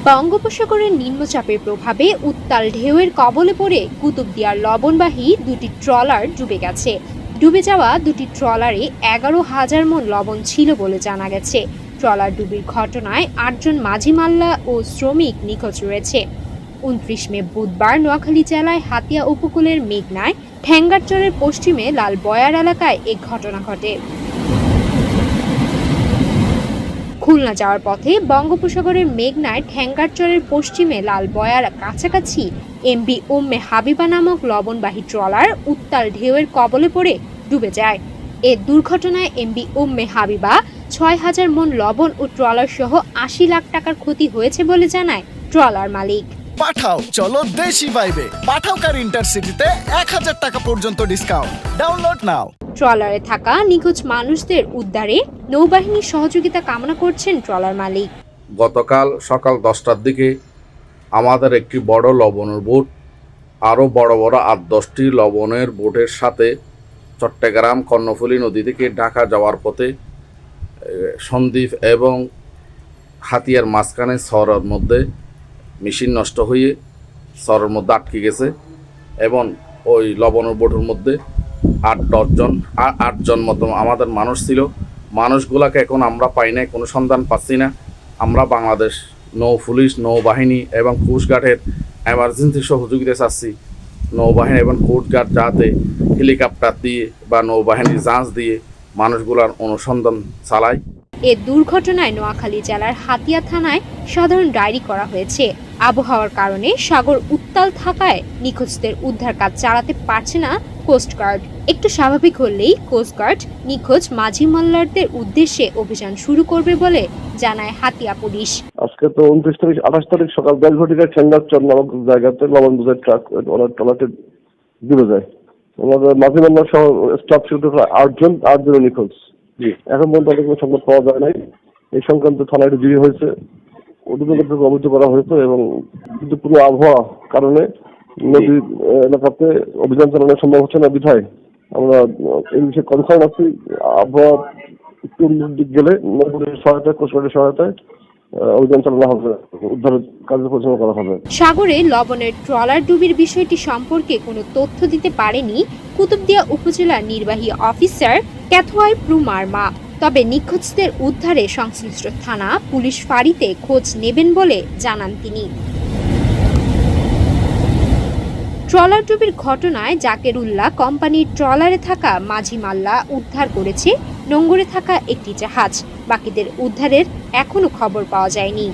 বঙ্গোপসাগরের নিম্নচাপের প্রভাবে উত্তাল ঢেউয়ের কবলে পড়ে কুতুবদিয়ার লবণবাহী দুটি ট্রলার ডুবে গেছে। ডুবে যাওয়া দুটি ট্রলারে 11,000 মণ লবণ ছিল বলে জানা গেছে। ট্রলার ডুবির ঘটনায় 8 জন মাঝি মাল্লা ও শ্রমিক নিখোঁজ রয়েছে। 29 মে বুধবার নোয়াখালী জেলায় হাতিয়া উপকূলের মেঘনায় ঠ্যাঙ্গারচরের পশ্চিমে লাল বয়ার এলাকায় এ ঘটনা ঘটে। খুলনা যাওয়ার পথে বঙ্গোপসাগরের মেঘনায় ঠ্যাঙ্গারচরের পশ্চিমে লাল বয়ার কাছাকাছি এমভি উম্মে হাবিবা নামক লবণবাহী ট্রলার উত্তাল ঢেউয়ের কবলে পড়ে ডুবে যায়। এ দুর্ঘটনায় এমভি উম্মে হাবিবা 6,000 মণ লবণ ও ট্রলার সহ 80 লাখ টাকার ক্ষতি হয়েছে বলে জানায় ট্রলার মালিক। পাঠাও চলো দেশি ভাইবে। পাঠাওকার ইন্টারসিটিতে 1000 টাকা পর্যন্ত ডিসকাউন্ট। ডাউনলোড নাও। ট্রলারে থাকা নিখোঁজ মানুষদের উদ্ধারে নৌবাহিনীর সহযোগিতা কামনা করছেন ট্রলার মালিক। গতকাল সকাল 10টার দিকে আমাদের একটি বড় লবণের বোট আরও বড় বড় 8-10টি লবণের বোটের সাথে চট্টগ্রাম কর্ণফুলী নদী থেকে ঢাকা যাওয়ার পথে সন্দ্বীপ এবং হাতিয়ার মাঝখানে শহরের মধ্যে মেশিন নষ্ট হয়ে শহরের মধ্যে আটকে গেছে এবং ওই লবণের বোটের মধ্যে 8 জন মতো আমাদের মানুষ ছিল। মানুষগুলোকে এখন আমরা পাই না, কোনো সন্ধান পাচ্ছি না। আমরা বাংলাদেশ নৌ পুলিশ, নৌবাহিনী এবং কোস্টগার্ডের এমার্জেন্সি সহযোগিতা চাচ্ছি। নৌবাহিনী এবং কোস্টগার্ড যাতে হেলিকপ্টার দিয়ে বা নৌবাহিনীর জাহাজ দিয়ে মানুষগুলোর অনুসন্ধান চালায়। এ দুর্ঘটনায় নোয়াখালী জেলার হাতিয়া থানায় সাধারণ ডায়েরি করা হয়েছে। আবহাওয়ার কারণে সাগর উত্তাল থাকায় নিখোঁজদের উদ্ধার কাজ চালাতে পারছে না কোস্টগার্ড। একটু স্বাভাবিক হলেই কোস্টগার্ড নিখোঁজ মাঝি মাল্লারদের উদ্দেশ্যে অভিযান শুরু করবে বলে জানায় হাতিয়া পুলিশ। আজকে তো 29 তারিখ 28 তারিখ সকাল 10 ঘটিকায় ঠ্যাঙ্গারচর নামক জায়গাতে লবণ বোঝাই ট্রাক ওনার ট্রলারটি ডুবে যায়। আমাদের মাঝি মাল্লার সহ স্টাফ ছিল 8 জন নিখোঁজ। এখন পর্যন্ত তাদের কোনো সংবাদ পাওয়া যায় নাই। এই সংক্রান্ত থানায় জিডি হয়েছে, অধিকাংশ অবহিত করা হয়েছে এবং কিন্তু কোনো আবহাওয়া কারণে নদী এলাকাতে অভিযান চালানো সম্ভব হচ্ছে না বিধায় আমরা এই বিষয়ে কনসার্ন আছি। আবহাওয়া একটু দিক গেলে নৌবাহিনীর সহায়তায়, কোস্টগার্ডের সহায়তায় অভিযান চালানো হবে, উদ্ধারের কার্য পরিচালনা করা হবে। সাগরে লবণের ট্রলার ডুবির বিষয়টি সম্পর্কে কোনো তথ্য দিতে পারেনি কুতুবদিয়া উপজেলার নির্বাহী অফিসার ক্যাথওয়াই প্রু মার্মা। তবে নিখোঁজদের উদ্ধারে সংশ্লিষ্ট থানা পুলিশ ফাঁড়িতে খোঁজ নেবেন বলে জানান তিনি। ট্রলার ডুবির ঘটনায় জাকেরুল্লাহ কোম্পানির ট্রলারে থাকা মাঝি মাল্লা উদ্ধার করেছে নোঙ্গরে থাকা একটি জাহাজ। বাকিদের উদ্ধারের এখনো খবর পাওয়া যায়নি।